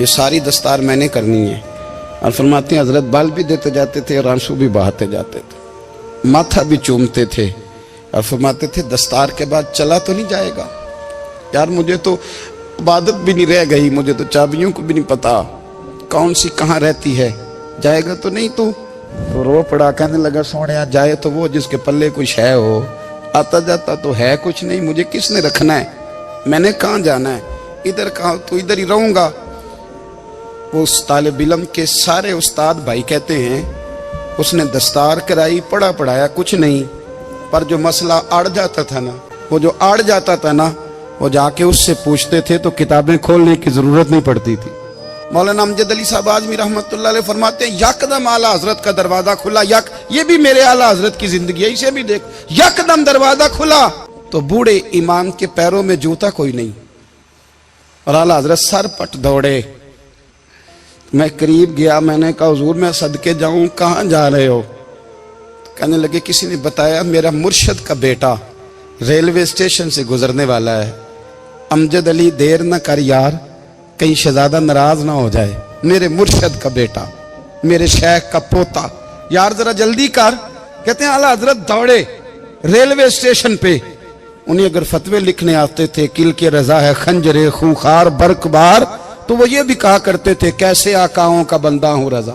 یہ ساری دستار میں نے کرنی ہے. اور فرماتے ہیں حضرت بال بھی دیتے جاتے تھے اور آنسو بھی بہاتے جاتے تھے, ماتھا بھی چومتے تھے اور فرماتے تھے دستار کے بعد چلا تو نہیں جائے گا یار, مجھے تو عبادت بھی نہیں رہ گئی, مجھے تو چابیوں کو بھی نہیں پتا کون سی کہاں رہتی ہے, جائے گا تو نہیں تو رو پڑا. کہنے لگا سونے جائے تو وہ جس کے پلے کچھ ہے ہو, آتا جاتا تو ہے کچھ نہیں, مجھے کس نے رکھنا ہے, میں نے کہاں جانا ہے, ادھر کہاں تو ادھر ہی رہوں گا. وہ اس طالب علم کے سارے استاد بھائی کہتے ہیں اس نے دستار کرائی, پڑھا پڑھایا کچھ نہیں, پر جو مسئلہ اڑ جاتا تھا نا, وہ جو اڑ جاتا تھا نا, وہ جا کے اس سے پوچھتے تھے تو کتابیں کھولنے کی ضرورت نہیں پڑتی تھی. مولانا امجد علی صاحب اعظمی رحمۃ اللہ علیہ فرماتے ہیں یکدم اعلیٰ حضرت کا دروازہ کھلا, یہ بھی میرے اعلیٰ حضرت کی زندگی ہے, اسے بھی دیکھ, یکدم دروازہ کھلا تو بوڑھے امام کے پیروں میں جوتا کوئی نہیں, اور اعلیٰ حضرت سر پٹ دوڑے. میں قریب گیا, میں نے کہا حضور میں صدقے جاؤں, کہاں جا رہے ہو؟ کہنے لگے کسی نے بتایا میرا مرشد کا بیٹا ریلوے اسٹیشن سے گزرنے والا ہے, امجد علی دیر نہ کر یار, کہیں شہزادہ ناراض نہ ہو جائے, میرے مرشد کا بیٹا, میرے شیخ کا پوتا, یار ذرا جلدی کر. کہتے ہیں اعلیٰ حضرت دوڑے ریلوے اسٹیشن پہ. انہیں اگر فتوے لکھنے آتے تھے کل کے رضا ہے خنجر خونخوار برق بار, تو وہ یہ بھی کہا کرتے تھے کیسے آقاؤں کا بندہ ہوں رضا,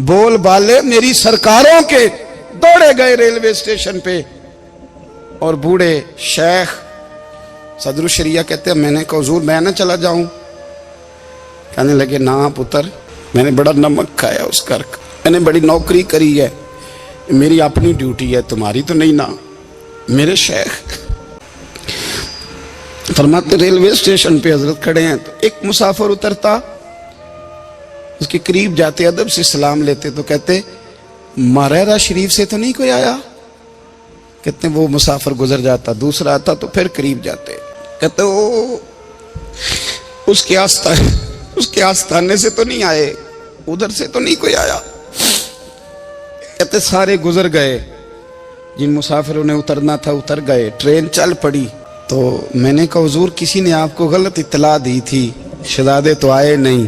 بول بالے میری سرکاروں کے. دوڑے گئے ریلوے اسٹیشن پہ, اور بوڑھے شیخ صدر الشریعہ کہتے ہیں میں نے کہا حضور میں نہ چلا جاؤں؟ کہنے لگے نہ پتر, میں نے بڑا نمک کھایا اس گھر کا, میں نے بڑی نوکری کری ہے, میری اپنی ڈیوٹی ہے, تمہاری تو نہیں نا. میرے شیخ فرماتے ریلوے اسٹیشن پہ حضرت کھڑے ہیں تو ایک مسافر اترتا, اس کے قریب جاتے ادب سے سلام لیتے تو کہتے ماریرا شریف سے تو نہیں کوئی آیا؟ کہتے ہیں وہ مسافر گزر جاتا, دوسرا آتا تو پھر قریب جاتے, کہتے وہ اس کے آستانے سے تو نہیں آئے, ادھر سے تو نہیں کوئی آیا. کہتے سارے گزر گئے, جن مسافروں نے اترنا تھا اتر گئے, ٹرین چل پڑی. تو میں نے کہا حضور کسی نے آپ کو غلط اطلاع دی تھی, شہزادے تو آئے نہیں.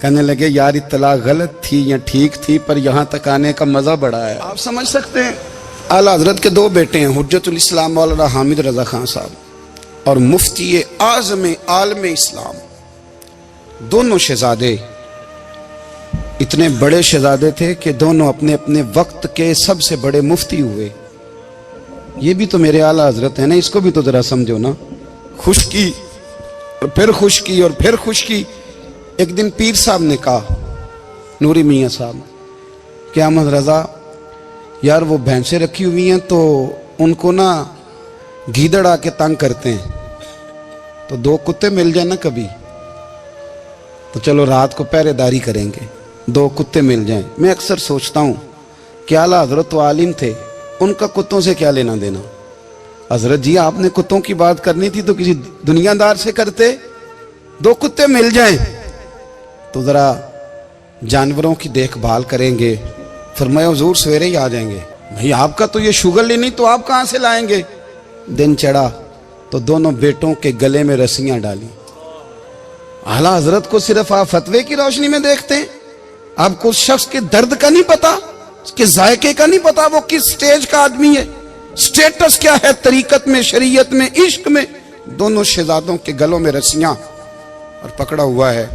کہنے لگے یار اطلاع غلط تھی یا ٹھیک تھی, پر یہاں تک آنے کا مزہ بڑا ہے. آپ سمجھ سکتے ہیں اعلیٰ حضرت کے دو بیٹے ہیں, حجت الاسلام مولانا حامد رضا خان صاحب اور مفتی اعظم عالم اسلام. دونوں شہزادے اتنے بڑے شہزادے تھے کہ دونوں اپنے اپنے وقت کے سب سے بڑے مفتی ہوئے. یہ بھی تو میرے اعلیٰ حضرت ہیں نا, اس کو بھی تو ذرا سمجھو نا. خشکی اور پھر خشکی اور پھر خشکی. ایک دن پیر صاحب نے کہا, نوری میاں صاحب, کہ احمد رضا یار وہ بھینسیں رکھی ہوئی ہیں تو ان کو نا گیدڑ آ کے تنگ کرتے ہیں, تو دو کتے مل جائیں نا کبھی, تو چلو رات کو پہرے داری کریں گے, دو کتے مل جائیں. میں اکثر سوچتا ہوں کہ اعلیٰ حضرت تو عالم تھے, ان کا کتوں سے کیا لینا دینا؟ حضرت جی آپ نے کتوں کی بات کرنی تھی تو کسی دنیا دار سے کرتے, دو کتے مل جائیں تو ذرا جانوروں کی دیکھ بھال کریں گے. فرمایا حضور سویرے ہی آ جائیں گے. بھئی آپ کا تو یہ شوگر لینی, تو آپ کہاں سے لائیں گے؟ دن چڑھا تو دونوں بیٹوں کے گلے میں رسیاں ڈالی. اعلیٰ حضرت کو صرف آپ فتوے کی روشنی میں دیکھتے ہیں, آپ کو اس شخص کے درد کا نہیں پتا, اس کے ذائقے کا نہیں پتا, وہ کس سٹیج کا آدمی ہے, سٹیٹس کیا ہے طریقت میں, شریعت میں, عشق میں. دونوں شہزادوں کے گلوں میں رسیاں اور پکڑا ہوا ہے.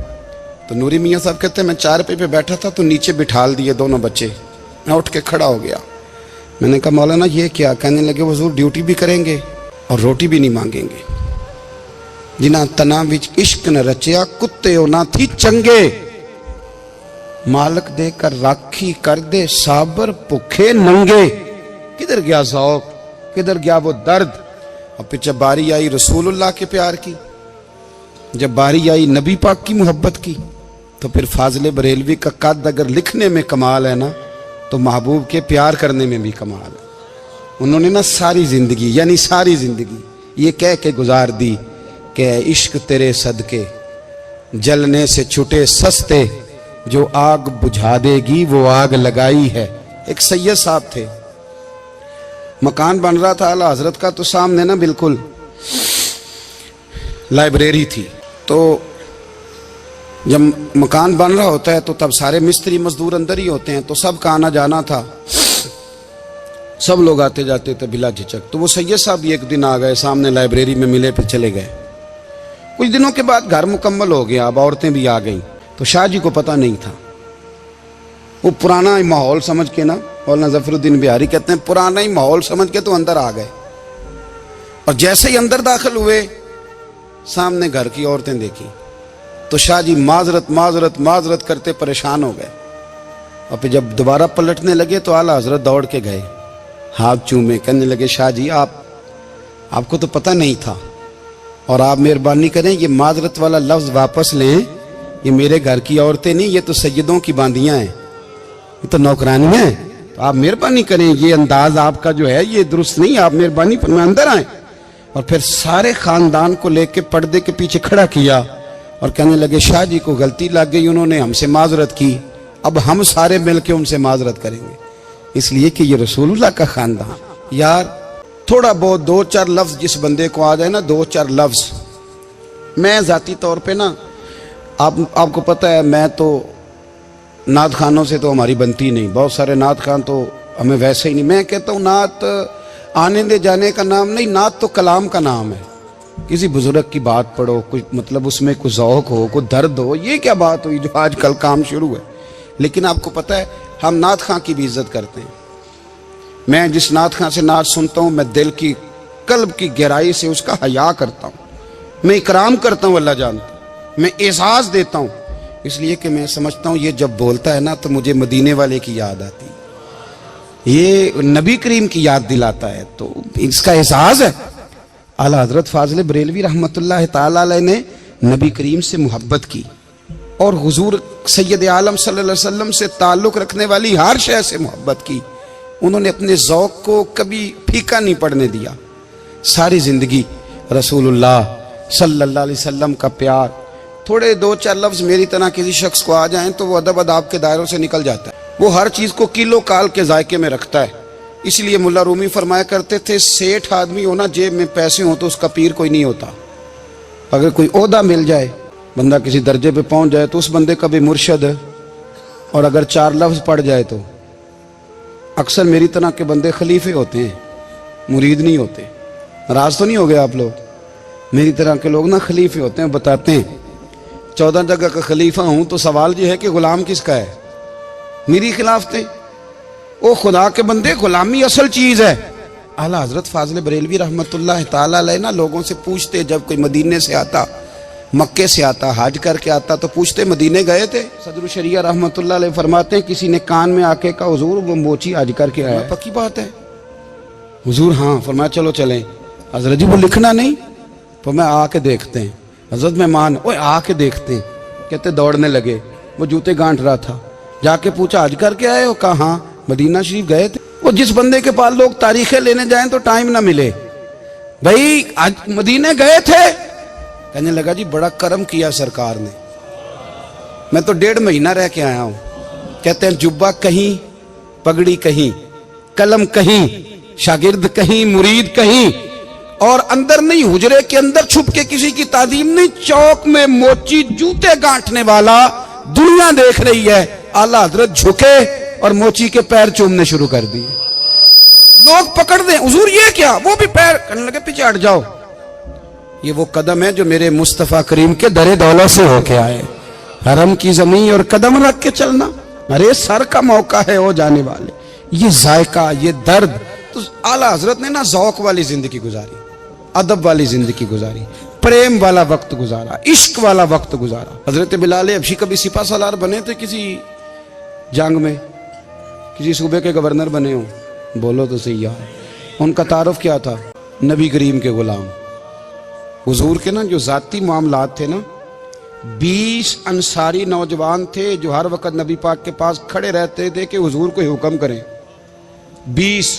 تو نوری میاں صاحب کہتے ہیں میں چارپائی پہ بیٹھا تھا تو نیچے بٹھال دیے دونوں بچے. میں اٹھ کے کھڑا ہو گیا, میں نے کہا مولانا یہ کیا؟ کہنے لگے حضور ڈیوٹی بھی کریں گے اور روٹی بھی نہیں مانگیں گے. جنہ تنا وچ عشق نہ رچیا کتے او نہ تھی چنگے, مالک دے کر راکھی کر دے صابر بھوکے ننگے. کدھر گیا ذوق, کدھر گیا وہ درد؟ اور پھر جب باری آئی رسول اللہ کے پیار کی, جب باری آئی نبی پاک کی محبت کی, تو پھر فاضل بریلوی کا قد اگر لکھنے میں کمال ہے نا, تو محبوب کے پیار کرنے میں بھی کمال ہے. انہوں نے نا ساری زندگی, یعنی ساری زندگی یہ کہہ کے گزار دی کہ عشق تیرے صدقے جلنے سے چھٹے سستے, جو آگ بجھا دے گی وہ آگ لگائی ہے. ایک سید صاحب تھے, مکان بن رہا تھا اعلیٰ حضرت کا, تو سامنے نا بالکل لائبریری تھی. تو جب مکان بن رہا ہوتا ہے تو تب سارے مستری مزدور اندر ہی ہوتے ہیں، تو سب کا آنا جانا تھا، سب لوگ آتے جاتے تھے بلا جھجک۔ تو وہ سید صاحب بھی ایک دن آ گئے، سامنے لائبریری میں ملے، پھر چلے گئے۔ کچھ دنوں کے بعد گھر مکمل ہو گیا، اب عورتیں بھی آ گئیں، تو شاہ جی کو پتہ نہیں تھا۔ وہ پرانا ہی ماحول سمجھ کے نا، مولانا ظفر الدین بہاری کہتے ہیں پرانا ہی ماحول سمجھ کے تو اندر آ گئے، اور جیسے ہی اندر داخل ہوئے سامنے گھر کی عورتیں دیکھی تو شاہ جی معذرت معذرت معذرت کرتے پریشان ہو گئے، اور پھر جب دوبارہ پلٹنے لگے تو اعلیٰ حضرت دوڑ کے گئے، ہاتھ چومے، کہنے لگے شاہ جی آپ کو تو پتہ نہیں تھا، اور آپ مہربانی کریں یہ معذرت والا لفظ واپس لیں، یہ میرے گھر کی عورتیں نہیں، یہ تو سیدوں کی باندیاں ہیں، یہ تو نوکرانیاں ہیں، تو آپ مہربانی کریں، یہ انداز آپ کا جو ہے یہ درست نہیں، آپ مہربانی فرمائیں اندر آئیں۔ اور پھر سارے خاندان کو لے کے پردے کے پیچھے کھڑا کیا اور کہنے لگے شاہ جی کو غلطی لگ گئی، انہوں نے ہم سے معذرت کی، اب ہم سارے مل کے ان سے معذرت کریں گے، اس لیے کہ یہ رسول اللہ کا خاندان۔ یار تھوڑا بہت دو چار لفظ جس بندے کو آ جائے نا، دو چار لفظ، میں ذاتی طور پہ نا آپ کو پتہ ہے میں تو نعت خانوں سے تو ہماری بنتی نہیں، بہت سارے نعت خان تو ہمیں ویسے ہی نہیں، میں کہتا ہوں نعت آنے دے جانے کا نام نہیں، نعت تو کلام کا نام ہے، کسی بزرگ کی بات پڑھو، کوئی مطلب اس میں کوئی ذوق ہو، کوئی درد ہو، یہ کیا بات ہوئی جو آج کل کام شروع ہے۔ لیکن آپ کو پتہ ہے ہم نعت خان کی بھی عزت کرتے ہیں، میں جس نعت خان سے نعت سنتا ہوں میں دل کی قلب کی گہرائی سے اس کا حیا کرتا ہوں، میں اکرام کرتا ہوں، اللہ جانتا ہوں، میں اعزاز دیتا ہوں، اس لیے کہ میں سمجھتا ہوں یہ جب بولتا ہے نا تو مجھے مدینے والے کی یاد آتی ہے، یہ نبی کریم کی یاد دلاتا ہے، تو اس کا اعزاز ہے۔ اعلیٰ حضرت فاضل بریلوی رحمۃ اللہ تعالی علیہ نے نبی کریم سے محبت کی، اور حضور سید عالم صلی اللہ علیہ وسلم سے تعلق رکھنے والی ہر شے سے محبت کی، انہوں نے اپنے ذوق کو کبھی پھیکا نہیں پڑنے دیا، ساری زندگی رسول اللہ صلی اللہ علیہ وسلم کا پیار۔ تھوڑے دو چار لفظ میری طرح کسی شخص کو آ جائیں تو وہ ادب اداب کے دائروں سے نکل جاتا ہے، وہ ہر چیز کو کلو کال کے ذائقے میں رکھتا ہے، اس لیے ملا رومی فرمایا کرتے تھے سیٹھ آدمی ہونا جیب میں پیسے ہوں تو اس کا پیر کوئی نہیں ہوتا، اگر کوئی عہدہ مل جائے، بندہ کسی درجے پہ پہنچ جائے تو اس بندے کا بھی مرشد، اور اگر چار لفظ پڑھ جائے تو اکثر میری طرح کے بندے خلیفے ہوتے ہیں، مرید نہیں ہوتے، ناراض تو نہیں ہو گئے آپ لوگ، میری طرح کے لوگ نا خلیفے ہوتے ہیں، بتاتے ہیں 14 جگہ کا خلیفہ ہوں تو سوال یہ ہے کہ غلام کس کا ہے، میری خلافتیں، او خدا کے بندے غلامی اصل چیز ہے۔ اعلیٰ حضرت فاضل بریلوی رحمۃ اللہ تعالی علیہ نا لوگوں سے پوچھتے، جب کوئی مدینے سے آتا، مکے سے آتا، حج کر کے آتا تو پوچھتے مدینے گئے تھے؟ صدر الشریعہ رحمۃ اللہ علیہ فرماتے ہیں کسی نے کان میں آ کے کہا حضور وہ موچی حج کر کے آیا، پکی بات ہے حضور؟ ہاں۔ فرمایا چلو چلیں۔ حضرت جی وہ لکھنا نہیں؟ تو میں آ کے دیکھتے ہیں۔ حضرت مہمان اوے آ کے دیکھتے ہیں، کہتے دوڑنے لگے، وہ جوتے گانٹ رہا تھا، جا کے پوچھا حج کر کے آئے ہو؟ کہا ہاں۔ مدینہ شریف گئے تھے؟ وہ جس بندے کے پاس لوگ تاریخیں لینے جائیں تو ٹائم نہ ملے، بھائی آج مدینے گئے تھے؟ کہنے لگا جی بڑا کرم کیا سرکار نے، میں تو 1.5 مہینہ رہ کے آیا ہوں۔ کہتے ہیں جبہ کہیں، پگڑی کہیں، قلم کہیں، شاگرد کہیں، مرید کہیں، اور اندر نہیں، حجرے کے اندر چھپ کے کسی کی تعظیم نہیں، چوک میں موچی جوتے گانٹنے والا دنیا دیکھ رہی ہے، اعلیٰ حضرت جھکے اور موچی کے پیر چومنے شروع کر دیے، لوگ پکڑ دیں حضور یہ کیا، وہ بھی پیر، کہنے لگے پیچھے ہٹ جاؤ، یہ وہ قدم ہے جو میرے مصطفیٰ کریم کے در دولت سے ہو کے آئے، حرم کی زمین اور قدم رکھ کے چلنا، ارے سر کا موقع ہے ہو جانے والے، یہ ذائقہ، یہ درد۔ تو اعلیٰ حضرت نے نا ذوق والی زندگی گزاری، ادب والی زندگی گزاری، پریم والا وقت گزارا، عشق والا وقت گزارا۔ حضرت بلال حبشی کبھی سپاہ سالار بنے تھے کسی جنگ میں، کسی صوبے کے گورنر بنے ہوں؟ بولو تو صحیح یار۔ ان کا تعارف کیا تھا؟ نبی کریم کے غلام۔ حضور کے نا جو ذاتی معاملات تھے نا، 20 انصاری نوجوان تھے جو ہر وقت نبی پاک کے پاس کھڑے رہتے تھے کہ حضور کو حکم کریں، 20،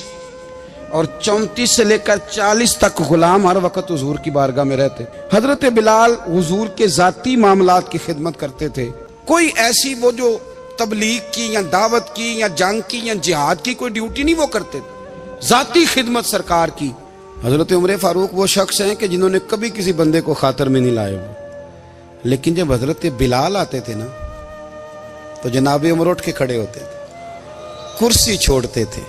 اور 34 سے لے کر 40 تک غلام ہر وقت حضور کی بارگاہ میں رہتے۔ حضرت بلال حضور کے ذاتی معاملات کی خدمت کرتے تھے، کوئی ایسی وہ جو تبلیغ کی یا دعوت کی یا جنگ کی یا جہاد کی کوئی ڈیوٹی نہیں وہ کرتے تھے، ذاتی خدمت سرکار کی۔ حضرت عمر فاروق وہ شخص ہیں کہ جنہوں نے کبھی کسی بندے کو خاطر میں نہیں لائے، لیکن جب حضرت بلال آتے تھے نا تو جناب عمر اٹھ کے کھڑے ہوتے تھے، کرسی چھوڑتے تھے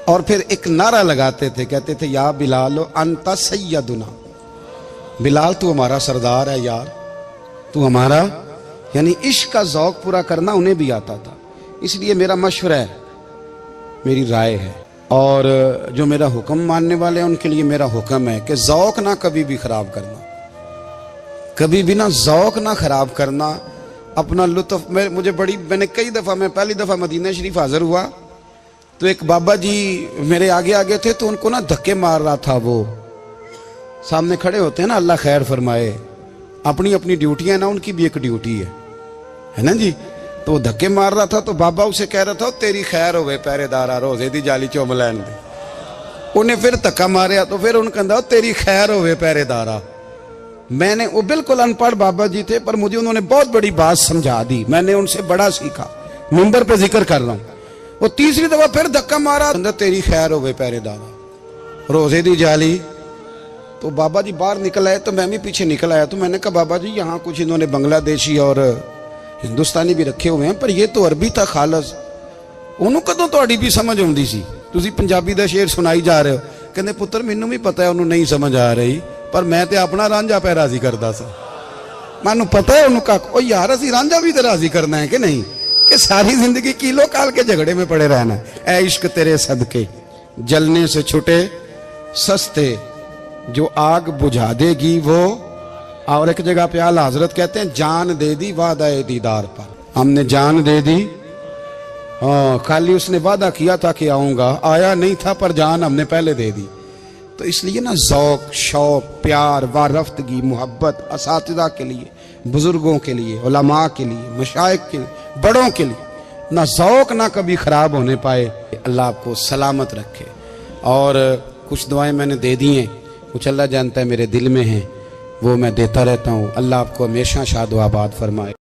اور پھر ایک نعرہ لگاتے تھے، کہتے تھے یا بلال انت سیدنا، بلال تو ہمارا سردار ہے یار، تو ہمارا، یعنی عشق کا ذوق پورا کرنا انہیں بھی آتا تھا۔ اس لیے میرا مشورہ ہے، میری رائے ہے، اور جو میرا حکم ماننے والے ہیں ان کے لیے میرا حکم ہے کہ ذوق نہ کبھی بھی خراب کرنا، کبھی بھی نہ ذوق نہ خراب کرنا، اپنا لطف۔ میں نے کئی دفعہ، میں پہلی دفعہ مدینہ شریف حاضر ہوا تو ایک بابا جی میرے آگے آگے تھے، تو ان کو نا دھکے مار رہا تھا، وہ سامنے کھڑے ہوتے ہیں نا، اللہ خیر فرمائے، اپنی اپنی ڈیوٹی ہے نا، ان کی بھی ایک ڈیوٹی ہے نا جی، تو وہ دھکے مار رہا تھا، تو بابا اسے کہہ رہا تھا تیری خیر ہوئے پہرے دارا روزے دی جالی چوملین دے، انہیں پھر دھکا ماریا تو پھر ان کہا تیری خیر ہوئے پہرے دارا۔ میں نے، وہ بالکل ان پڑھ بابا جی تھے پر مجھے انہوں نے بہت بڑی بات سمجھا دی، میں نے ان سے بڑا سیکھا، منبر پہ ذکر کر رہا ہوں۔ وہ تیسری دفعہ پھر دھکا مارا، تیری خیر ہوئے پہرے دارا روزے دی جالی۔ تو بابا جی باہر نکل آئے تو میں بھی پیچھے نکل آیا، تو میں نے کہا بابا جی یہاں کچھ انہوں نے بنگلہ دیشی اور ہندوستانی بھی رکھے ہوئے ہیں، پر یہ تو عربی تھا خالص، انہوں کدوں تہاڈی بھی سمجھ آؤندی سی، تسی پنجابی دا شعر سنائی جا رہے ہو۔ کہندے پتر مینوں بھی پتہ ہے انہوں نہیں سمجھ آ رہی، پر میں تے اپنا رانجھا پہ راضی کردا سا، مینوں پتہ ہے انہوں کا او یار اسی رانجھا بھی تے راضی کرنا ہے کہ نہیں، کہ ساری زندگی کیلو کال کے جھگڑے میں پڑے رہنا ہے۔ اے عشق تیرے صدقے جلنے سے چھٹے سستے، جو آگ بجھا دے گی وہ، اور ایک جگہ پہ اعلیٰ حضرت کہتے ہیں جان دے دی وعدہ دیدار پر، ہم نے جان دے دی، خالی اس نے وعدہ کیا تھا کہ آؤں گا، آیا نہیں تھا، پر جان ہم نے پہلے دے دی۔ تو اس لیے نا ذوق، شوق، پیار، وارفتگی، محبت اساتذہ کے لیے، بزرگوں کے لیے، علماء کے لیے، مشائخ کے لیے، بڑوں کے لیے نہ ذوق نہ کبھی خراب ہونے پائے۔ اللہ آپ کو سلامت رکھے۔ اور کچھ دعائیں میں نے دے دی ہیں، کچھ اللہ جانتا ہے میرے دل میں ہیں، وہ میں دیتا رہتا ہوں۔ اللہ آپ کو ہمیشہ شاد و آباد فرمائے۔